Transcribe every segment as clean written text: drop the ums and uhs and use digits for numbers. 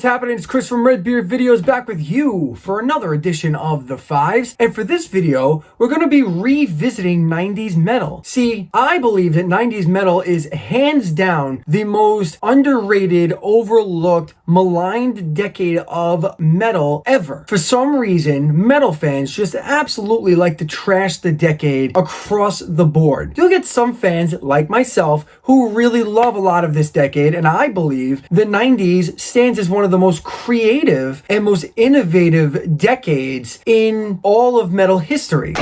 what's happening? It's Chris from Redbeard Videos back with you for another edition of The Fives. And for this video, we're going to be revisiting 90s metal. See, I believe that 90s metal is hands down the most underrated, overlooked, maligned decade of metal ever. For some reason, metal fans just absolutely like to trash the decade across the board. You'll get some fans, like myself, who really love a lot of this decade, and I believe the 90s stands as one of the most creative and most innovative decades in all of metal history.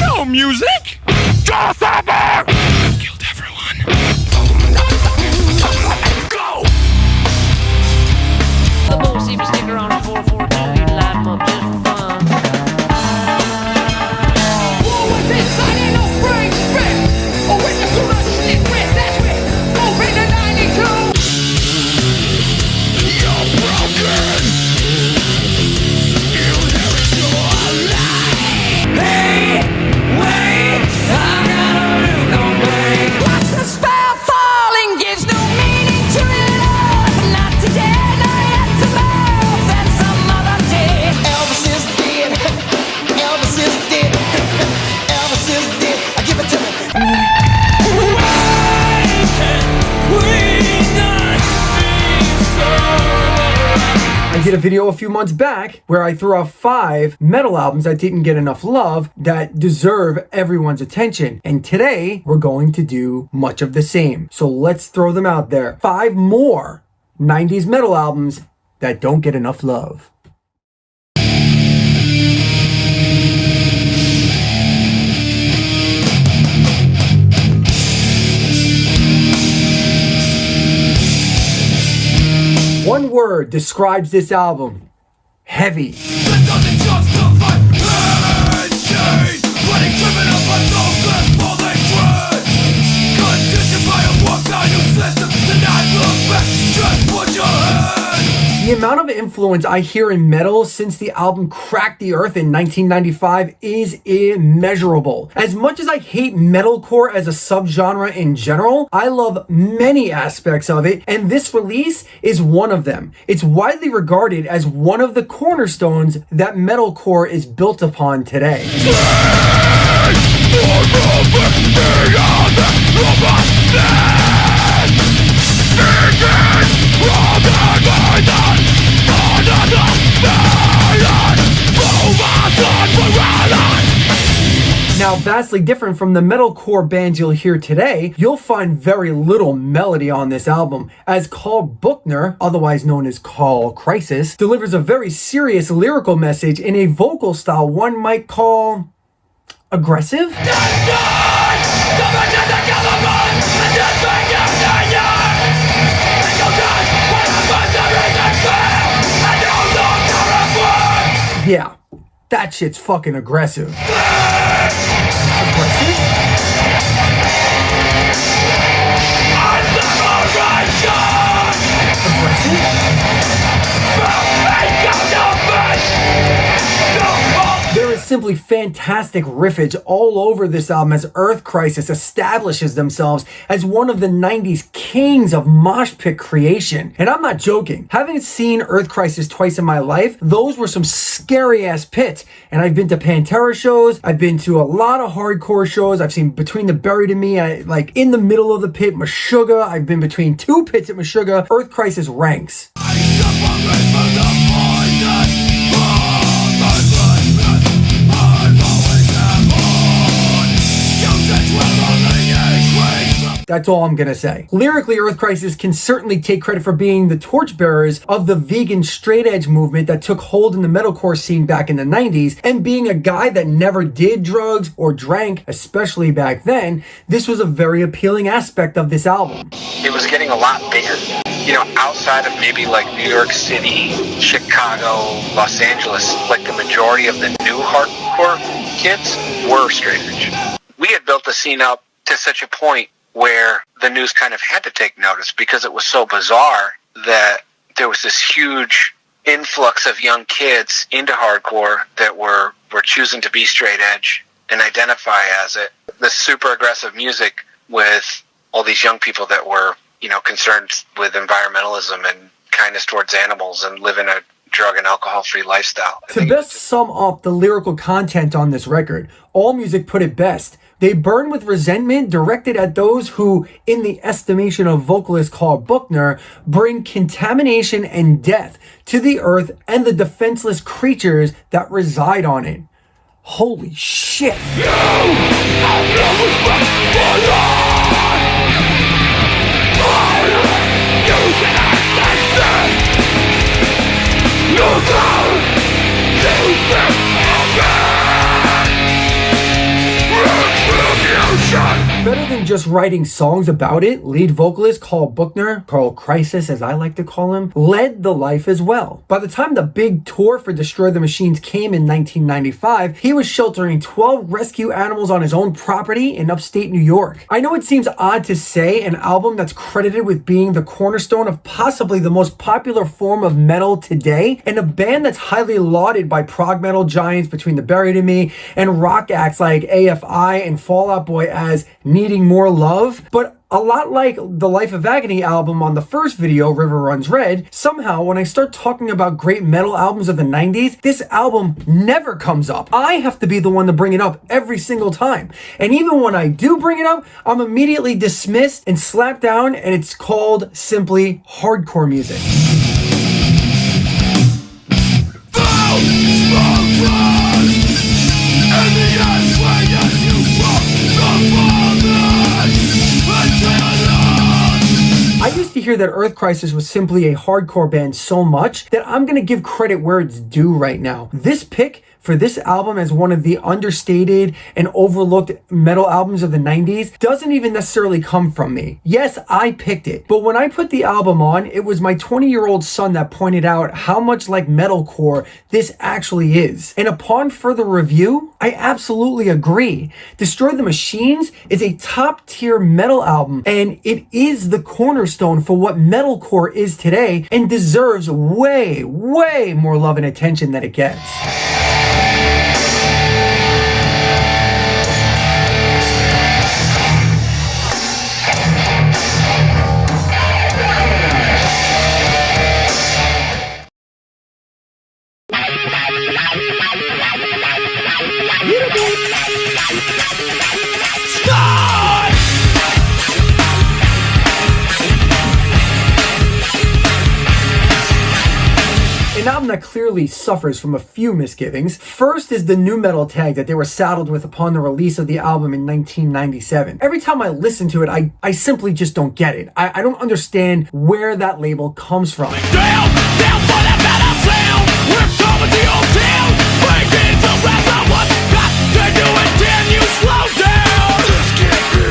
No music! Just ever! Killed everyone. Go! The boys seem to stick around at 442, he'd light 'em up just for fun. War was inside no brain strip. A witness to the shit with that shit. Moving to 92. You're broken! You never saw a lie! Hey! Wait! I'm gonna ruin no brain! Watch the spell falling gives no meaning to it all. Not today, not yet tomorrow, then some other day. Elvis is dead. Elvis is dead. Elvis is dead. I give it to me. Why can't we not be so I did a video a few months back where I threw out 5 metal albums that didn't get enough love that deserve everyone's attention. And today we're going to do much of the same. So let's throw them out there. 5 more 90s metal albums that don't get enough love. One word describes this album: heavy. That doesn't justify change. Running criminal but those for they dread. Conditioned by a work-value system. Tonight look back, just put your head. The amount of influence I hear in metal since the album cracked the earth in 1995 is immeasurable. As much as I hate metalcore as a subgenre in general, I love many aspects of it, and this release is one of them. It's widely regarded as one of the cornerstones that metalcore is built upon today. Now, vastly different from the metalcore bands you'll hear today, you'll find very little melody on this album, as Carl Buchner, otherwise known as Carl Crisis, delivers a very serious lyrical message in a vocal style one might call aggressive. Yeah, that shit's fucking aggressive. Aggressive? There is simply fantastic riffage all over this album as Earth Crisis establishes themselves as one of the 90s kings of mosh pit creation. And I'm not joking. Having seen Earth Crisis twice in my life, those were some scary ass pits. And I've been to Pantera shows. I've been to a lot of hardcore shows. I've seen Between the Buried and Me, like in the middle of the pit, Meshuggah. I've been between 2 pits at Meshuggah. Earth Crisis ranks. That's all I'm gonna say. Lyrically, Earth Crisis can certainly take credit for being the torchbearers of the vegan straight edge movement that took hold in the metalcore scene back in the 90s, and being a guy that never did drugs or drank, especially back then, this was a very appealing aspect of this album. It was getting a lot bigger. You know, outside of maybe like New York City, Chicago, Los Angeles, like the majority of the new hardcore kids were straight edge. We had built the scene up to such a point where the news kind of had to take notice because it was so bizarre that there was this huge influx of young kids into hardcore that were choosing to be straight edge and identify as it. this super aggressive music with all these young people that were, you know, concerned with environmentalism and kindness towards animals and living a drug and alcohol-free lifestyle. To best sum up the lyrical content on this record, AllMusic put it best. They burn with resentment directed at those who, in the estimation of vocalist Carl Buchner, bring contamination and death to the earth and the defenseless creatures that reside on it. Holy shit. Better than just writing songs about it, lead vocalist Carl Buchner, Carl Crisis as I like to call him, led the life as well. By the time the big tour for Destroy the Machines came in 1995, he was sheltering 12 rescue animals on his own property in upstate New York. I know it seems odd to say an album that's credited with being the cornerstone of possibly the most popular form of metal today, and a band that's highly lauded by prog metal giants between the Buried in Me and rock acts like AFI and Fall Out Boy as needing more love, but a lot like the Life of Agony album on the first video, River Runs Red, somehow when I start talking about great metal albums of the 90s, this album never comes up. I have to be the one to bring it up every single time. And even when I do bring it up, I'm immediately dismissed and slapped down, and it's called simply hardcore music. I used to hear that Earth Crisis was simply a hardcore band so much that I'm going to give credit where it's due right now. This pick for this album as one of the understated and overlooked metal albums of the 90s doesn't even necessarily come from me. Yes, I picked it, but when I put the album on, it was my 20-year-old son that pointed out how much like metalcore this actually is. And upon further review, I absolutely agree. Destroy the Machines is a top-tier metal album, and it is the cornerstone for what metalcore is today and deserves way, way more love and attention than it gets. An album that clearly suffers from a few misgivings. First is the nu metal tag that they were saddled with upon the release of the album in 1997. Every time I listen to it, I simply just don't get it. I don't understand where that label comes from. Down for that metal sound. We're coming to your town. Breaking the rest of what's got to do it. Damn you, slow down. This can't be.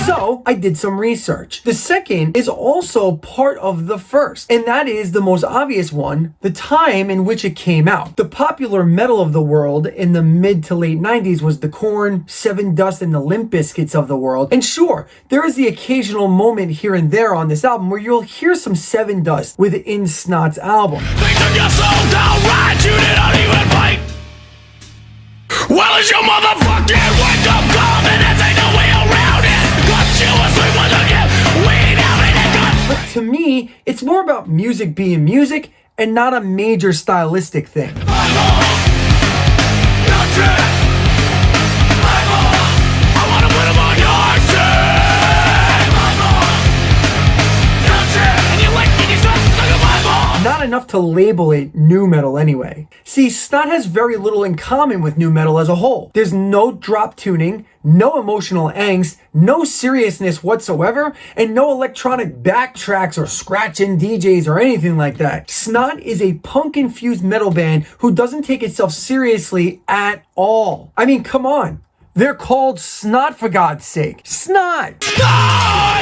So I did some research. The second is also part of the first, and that is the most obvious one, the time in which it came out. The popular metal of the world in the mid to late 90s was the Korn, Seven Dust, and the Limp Bizkits of the world. And sure, there is the occasional moment here and there on this album where you'll hear some Seven Dust within Snot's album. They took your soul down right. You didn't even fight. Well, it's your motherfucking wake up call, and there's ain't no way around it. Got you asleep with a gift. We down in it. But to me, it's more about music being music and not a major stylistic thing. Not enough to label it nu metal anyway. See, Snot has very little in common with nu metal as a whole. There's no drop tuning, no emotional angst, no seriousness whatsoever, and no electronic backtracks or scratch-in DJs or anything like that. Snot is a punk-infused metal band who doesn't take itself seriously at all. I mean, come on. They're called Snot, for God's sake. Snot!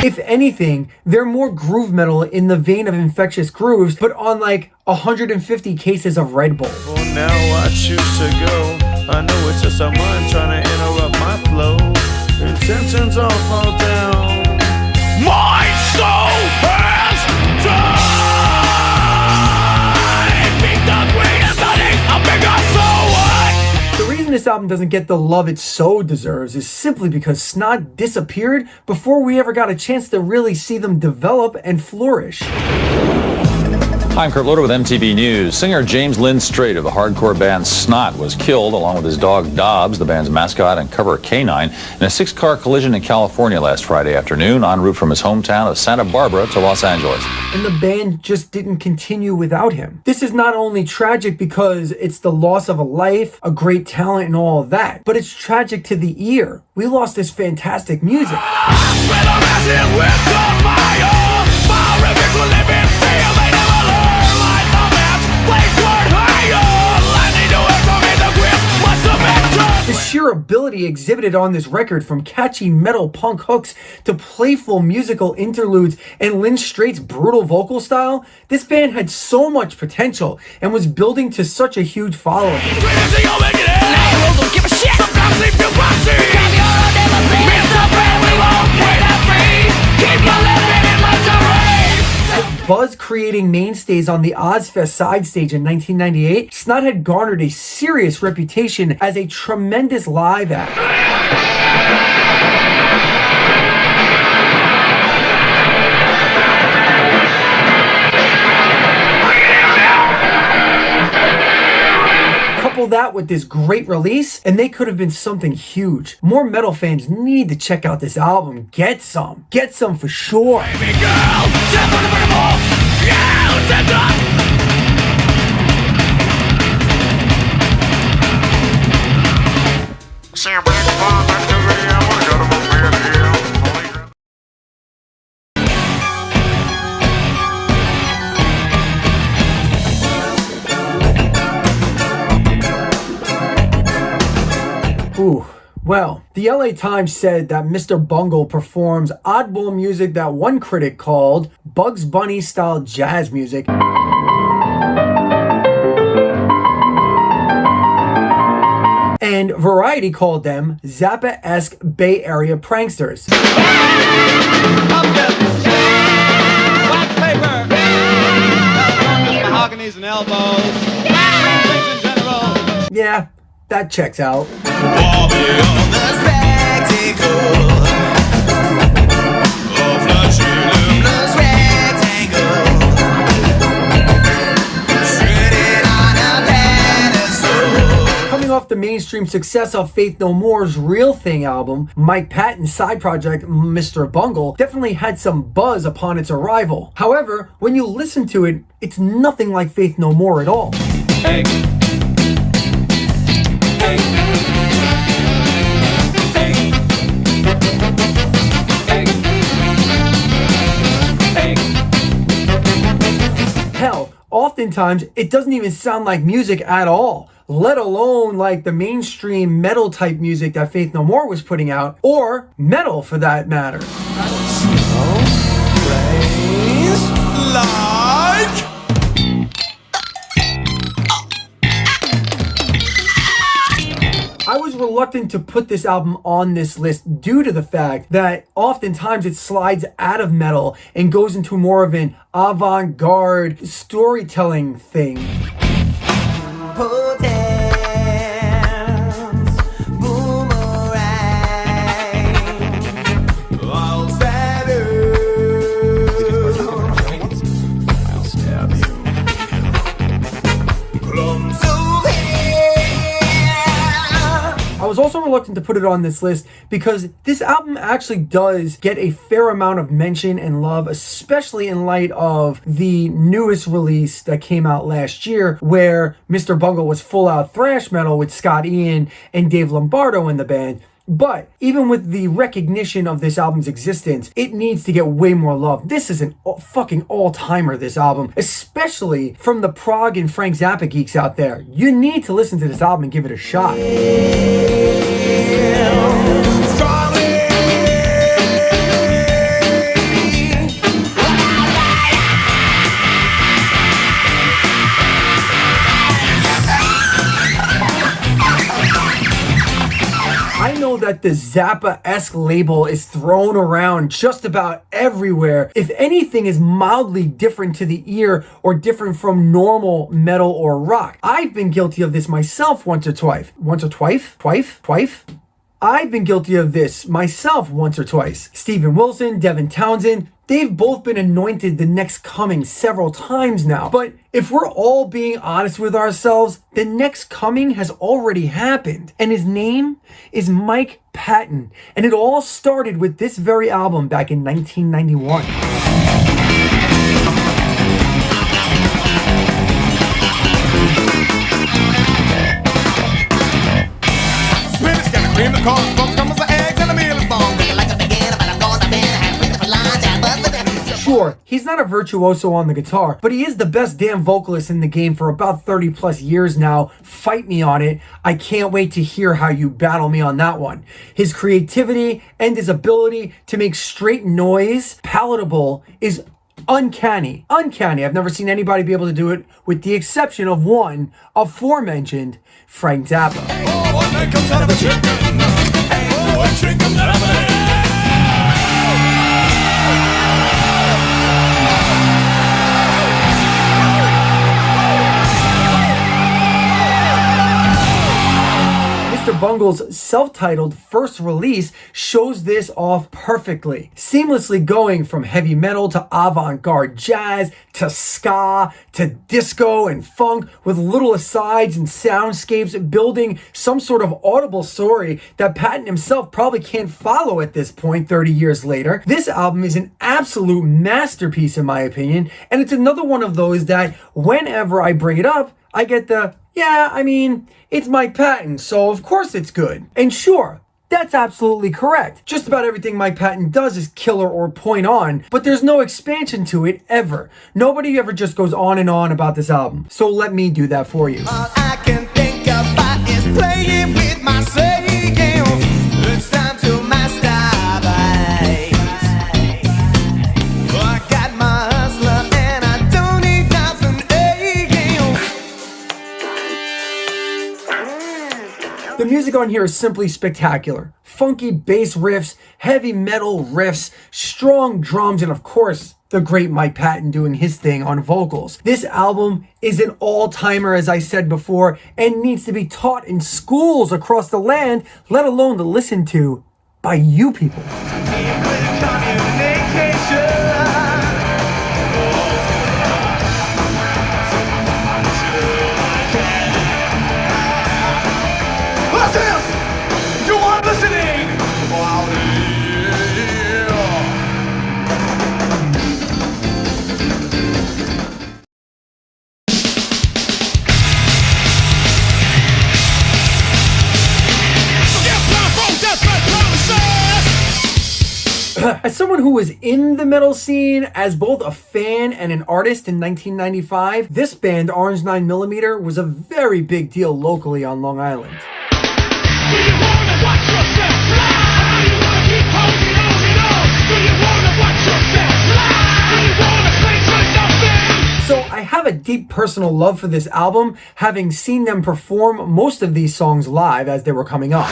If anything, they're more groove metal in the vein of Infectious Grooves, but on like 150 cases of Red Bull. Well, now I choose to go. I know it's just a mind trying to interrupt my flow. Intentions all fall down. My soul has died. Beat the greatest hunting. A bigger soul. The reason this album doesn't get the love it so deserves is simply because Snot disappeared before we ever got a chance to really see them develop and flourish. Hi, I'm Kurt Loder with MTV News. Singer James Lynn Strait of the hardcore band Snot was killed along with his dog Dobbs, the band's mascot and cover canine, in a 6-car collision in California last Friday afternoon en route from his hometown of Santa Barbara to Los Angeles. And the band just didn't continue without him. This is not only tragic because it's the loss of a life, a great talent and all of that, but it's tragic to the ear. We lost this fantastic music. The sheer ability exhibited on this record, from catchy metal punk hooks to playful musical interludes and Lynn Strait's brutal vocal style, this band had so much potential and was building to such a huge following. Buzz-creating mainstays on the Ozfest side stage in 1998, Snot had garnered a serious reputation as a tremendous live act. Couple that with this great release, and they could have been something huge. More metal fans need to check out this album. Get some for sure. Baby girl, step on the vertical. Yeah, step up. Ooh. Well, the LA Times said that Mr. Bungle performs oddball music that one critic called Bugs Bunny style jazz music. And Variety called them Zappa-esque Bay Area pranksters. Wax paper, mahoganies and elbows, things in general. Yeah, that checks out. Coming off the mainstream success of Faith No More's Real Thing album, Mike Patton's side project, Mr. Bungle, definitely had some buzz upon its arrival. However, when you listen to it, it's nothing like Faith No More at all. Hey. Hell, oftentimes it doesn't even sound like music at all, let alone like the mainstream metal type music that Faith No More was putting out, or metal for that matter. I was reluctant to put this album on this list due to the fact that oftentimes it slides out of metal and goes into more of an avant-garde storytelling thing. I was also reluctant to put it on this list because this album actually does get a fair amount of mention and love, especially in light of the newest release that came out last year, where Mr. Bungle was full out thrash metal with Scott Ian and Dave Lombardo in the band. But even with the recognition of this album's existence, it needs to get way more love. This is an fucking all-timer, this album, especially from the prog and Frank Zappa geeks out there. You need to listen to this album and give it a shot. that the Zappa-esque label is thrown around just about everywhere. If anything is mildly different to the ear or different from normal metal or rock. I've been guilty of this myself once or twice. I've been guilty of this myself once or twice. Steven Wilson, Devin Townsend, they've both been anointed the next coming several times now. But if we're all being honest with ourselves, the next coming has already happened. And his name is Mike Patton. And it all started with this very album back in 1991. Cream the corn, smoke comes the eggs, and the meal is born. Like a beginner, but I'm going to bed. I have for lunch, I buzz it. Sure, he's not a virtuoso on the guitar, but he is the best damn vocalist in the game for about 30 plus years now. Fight me on it. I can't wait to hear how you battle me on that one. His creativity and his ability to make straight noise palatable is uncanny. I've never seen anybody be able to do it with the exception of one aforementioned Frank Zappa. Oh, one night comes out of a chicken. Oh, one chick comes out of a egg. Mr. Bungle's self-titled first release shows this off perfectly, seamlessly going from heavy metal to avant-garde jazz to ska to disco and funk with little asides and soundscapes, building some sort of audible story that Patton himself probably can't follow at this point 30 years later. This album is an absolute masterpiece in my opinion, and it's another one of those that whenever I bring it up, I get the, yeah, I mean, it's Mike Patton, so of course it's good. And sure, that's absolutely correct. Just about everything Mike Patton does is killer or point on, but there's no expansion to it ever. Nobody ever just goes on and on about this album. So let me do that for you. All I can think about is playing with my sayings. It's time to masturbate. I got my hustler and I don't need nothing else. The music on here is simply spectacular. Funky bass riffs, heavy metal riffs, strong drums, and of course, the great Mike Patton doing his thing on vocals. This album is an all-timer, as I said before, and needs to be taught in schools across the land, let alone to listen to by you people. You are listening. As someone who was in the metal scene as both a fan and an artist in 1995, this band, Orange 9mm, was a very big deal locally on Long Island. So I have a deep personal love for this album, having seen them perform most of these songs live as they were coming up.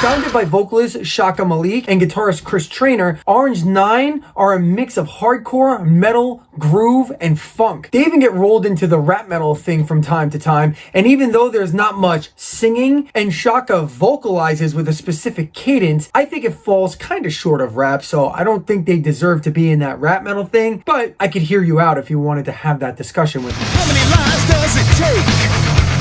Founded by vocalist Shaka Malik and guitarist Chris Traynor, Orange 9 are a mix of hardcore, metal, groove, and funk. They even get rolled into the rap metal thing from time to time, and even though there's not much singing and Shaka vocalizes with a specific cadence, I think it falls kind of short of rap, so I don't think they deserve to be in that rap metal thing, but I could hear you out if you wanted to have that discussion with me. How many lives does it take?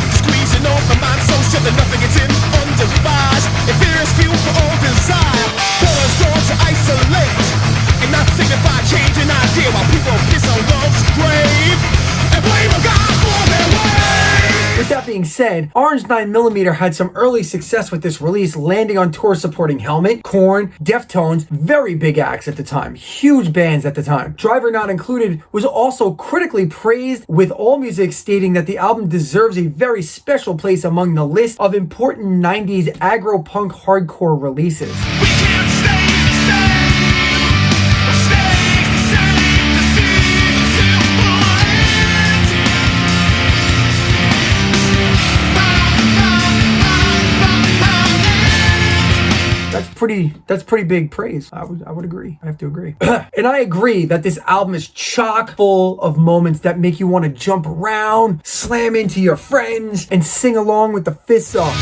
Squeezing off the mind so shut that nothing gets in undivided. If there is fuel for all desire, colors drawn to isolate and not signify change an idea while people piss on love's grave and blame a God for their way. With that being said, Orange 9mm had some early success with this release, landing on tour supporting Helmet, Korn, Deftones, very big acts at the time, huge bands at the time. Driver Not Included was also critically praised, with AllMusic stating that the album deserves a very special place among the list of important 90s aggro punk hardcore releases. We can't pretty big praise. I would agree. I have to agree. And I agree that this album is chock full of moments that make you want to jump around, slam into your friends, and sing along with the fists up.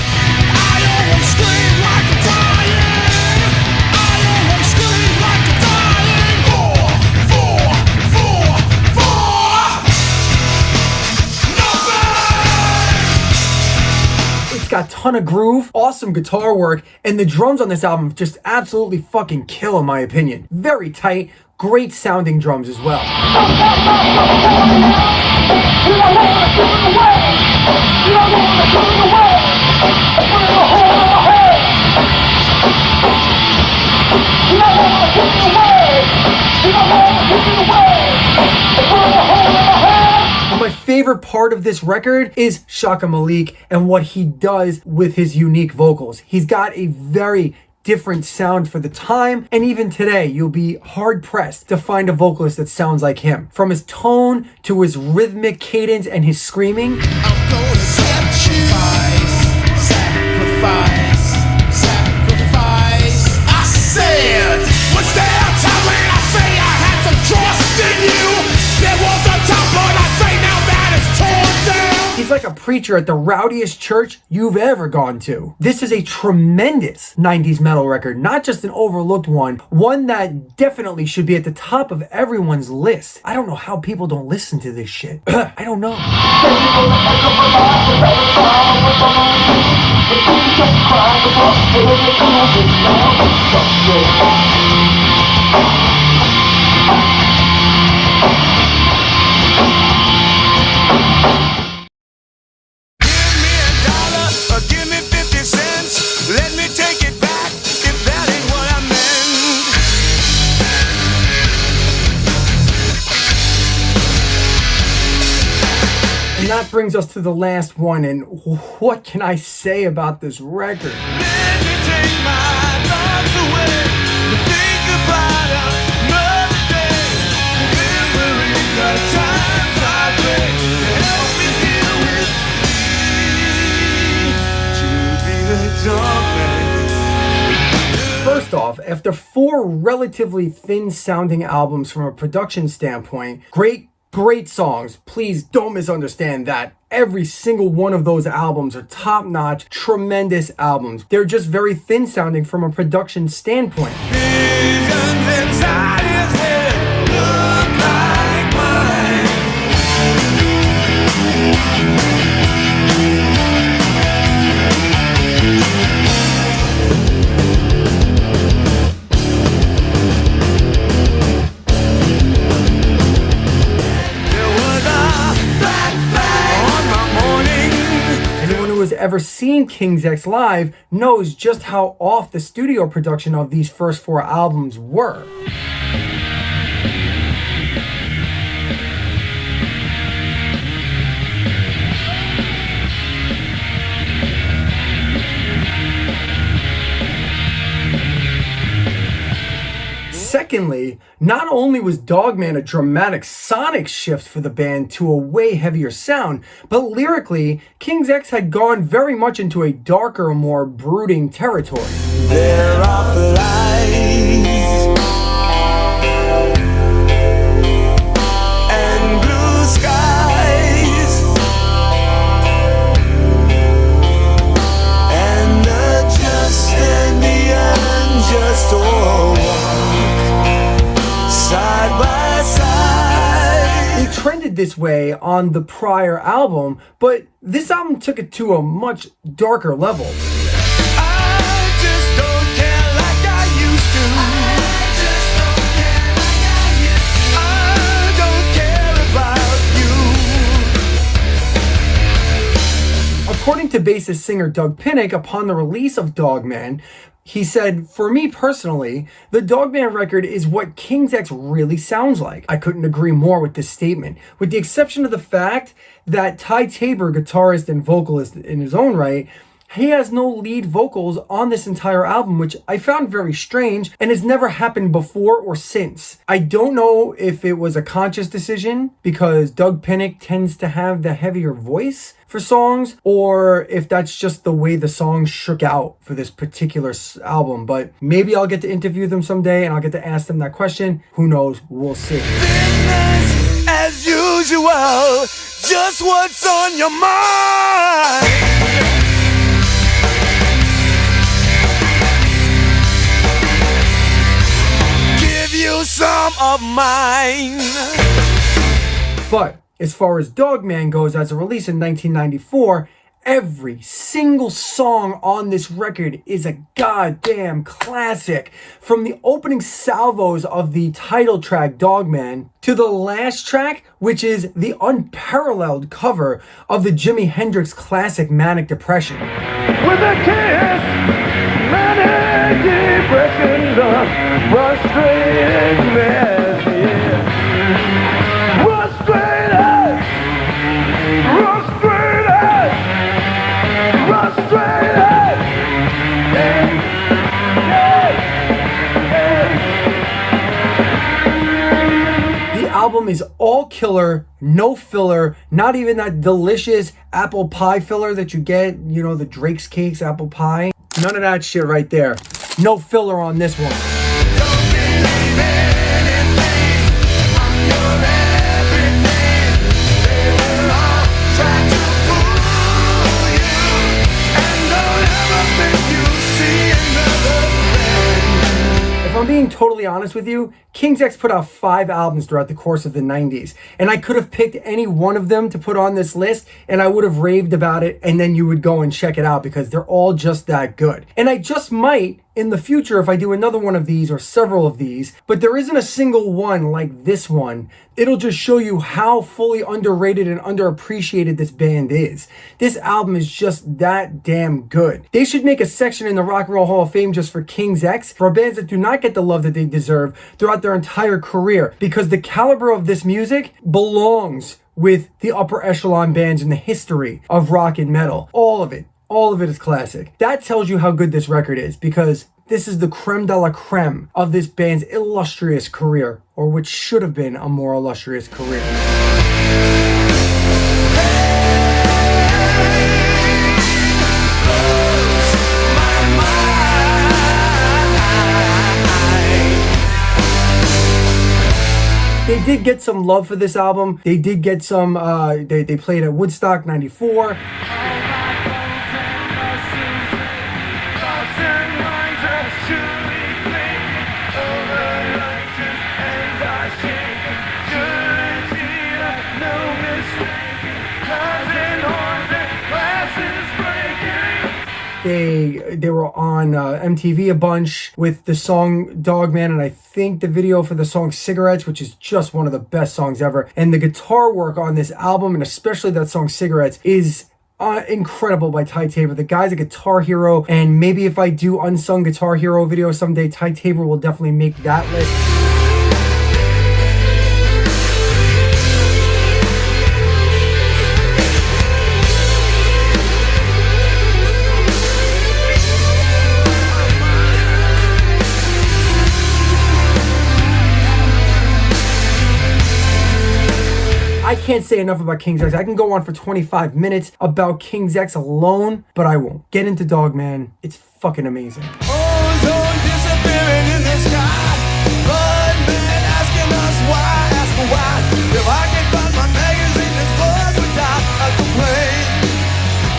Got a ton of groove, awesome guitar work, and the drums on this album just absolutely fucking kill in my opinion. Very tight, great sounding drums as well. My favorite part of this record is Shaka Malik and what he does with his unique vocals. He's got a very different sound for the time, and even today you'll be hard pressed to find a vocalist that sounds like him. From his tone to his rhythmic cadence and his screaming. I'm gonna sacrifice. I said, what's there? Tell me, I say I had some trust in you. There was a top, but I say now that it's torn down. He's like a preacher at the rowdiest church you've ever gone to. This is a tremendous 90s metal record, not just an overlooked one that definitely should be at the top of everyone's list. I don't know how people don't listen to this shit. I don't know. And that brings us to the last one, and what can I say about this record? First off, after 4 relatively thin sounding albums from a production standpoint, great songs. Please don't misunderstand that. Every single one of those albums are top-notch, tremendous albums. They're just very thin sounding from a production standpoint. Visions inside his head look like mine. Ever seen King's X live knows just how off the studio production of these first 4 albums were. Secondly, not only was Dogman a dramatic sonic shift for the band to a way heavier sound, but lyrically, King's X had gone very much into a darker, more brooding territory. There are flies and blue skies and the just and the unjust all side by side. They trended this way on the prior album, but this album took it to a much darker level. I just don't care like I used to. I don't care about you. According to bassist singer Doug Pinnick, upon the release of Dogman, he said, "For me personally, the Dogman record is what King's X really sounds like." I couldn't agree more with this statement, with the exception of the fact that Ty Tabor, guitarist and vocalist in his own right, He has no lead vocals on this entire album, which I found very strange and has never happened before or since. I don't know if it was a conscious decision because Doug Pinnick tends to have the heavier voice for songs, or if that's just the way the songs shook out for this particular album. But maybe I'll get to interview them someday and I'll get to ask them that question. Who knows? We'll see. Business as usual, just what's on your mind. Give you some of mine. But as far as Dogman goes, as a release in 1994, every single song on this record is a goddamn classic. From the opening salvos of the title track, Dogman, to the last track, which is the unparalleled cover of the Jimi Hendrix classic Manic Depression. With a kiss, manic depression, the frustrated mess, yeah. Frustrated, frustrated, frustrated, yeah, yeah, yeah. The album is all killer, no filler, not even that delicious apple pie filler that you get, you know, the Drake's Cakes apple pie. None of that shit right there. No filler on this one. Don't believe anything, I'm your everything. They will all try to fool you, and don't ever think you see another thing. If I'm being totally honest with you, King's X put out 5 albums throughout the course of the 90s, and I could have picked any one of them to put on this list, and I would have raved about it, and then you would go and check it out because they're all just that good. And I just might in the future if I do another one of these or several of these, but there isn't a single one like this one. It'll just show you how fully underrated and underappreciated this band is. This album is just that damn good. They should make a section in the Rock and Roll Hall of Fame just for King's X, for bands that do not get the love that they deserve throughout their entire career, because the caliber of this music belongs with the upper echelon bands in the history of rock and metal. All of it is classic. That tells you how good this record is, because this is the creme de la creme of this band's illustrious career, or which should have been a more illustrious career. They did get some love for this album. They did get some, they played at Woodstock 94. They were on MTV a bunch with the song Dogman, and I think the video for the song Cigarettes, which is just one of the best songs ever. And the guitar work on this album, and especially that song Cigarettes, is incredible by Ty Tabor. The guy's a guitar hero, and maybe if I do unsung guitar hero video someday, Ty Tabor will definitely make that list. I can't say enough about King's X. I can go on for 25 minutes about King's X alone, but I won't. Get into Dogman. It's fucking amazing. Ozone disappearing in the sky. Bloodman asking us why, asking why. If I can find my magazine, this blood would die. I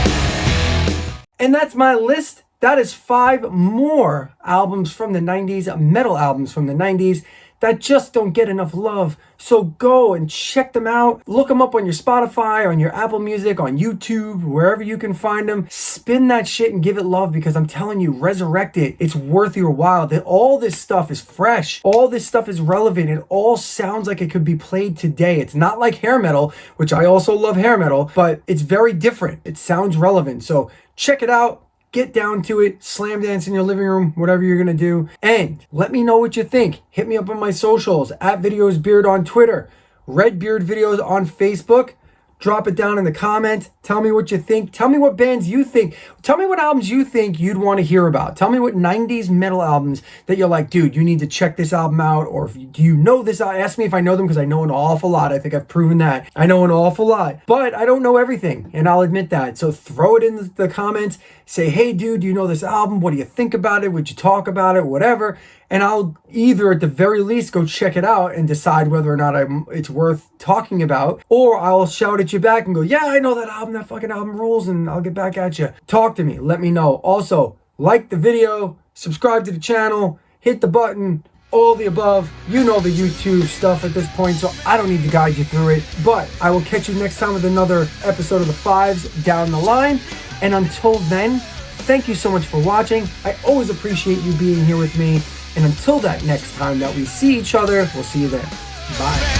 complain. And that's my list. That is 5 more albums from the 90s, metal albums from the 90s, that just don't get enough love. So go and check them out. Look them up on your Spotify, on your Apple Music, on YouTube, wherever you can find them. Spin that shit and give it love, because I'm telling you, resurrect it. It's worth your while. That all this stuff is fresh. All this stuff is relevant. It all sounds like it could be played today. It's not like hair metal, which I also love hair metal, but it's very different. It sounds relevant. So check it out. Get down to it, slam dance in your living room, whatever you're gonna do, and let me know what you think. Hit me up on my socials, @VideosBeard on Twitter, Redbeard Videos on Facebook. Drop it down in the comments. Tell me what you think. Tell me what bands you think. Tell me what albums you think you'd want to hear about. Tell me what 90s metal albums that you're like, dude, you need to check this album out. Or do you know this? Ask me if I know them, because I know an awful lot. I think I've proven that. I know an awful lot. But I don't know everything, and I'll admit that. So throw it in the comments. Say, hey, dude, do you know this album? What do you think about it? Would you talk about it? Whatever. And I'll either at the very least go check it out and decide whether or not it's worth talking about, or I'll shout at you back and go, yeah, I know that album, that fucking album rules, and I'll get back at you. Talk to me, let me know. Also, like the video, subscribe to the channel, hit the button, all the above. You know the YouTube stuff at this point, so I don't need to guide you through it. But I will catch you next time with another episode of the Fives down the line. And until then, thank you so much for watching. I always appreciate you being here with me. And until that next time that we see each other, we'll see you then. Bye.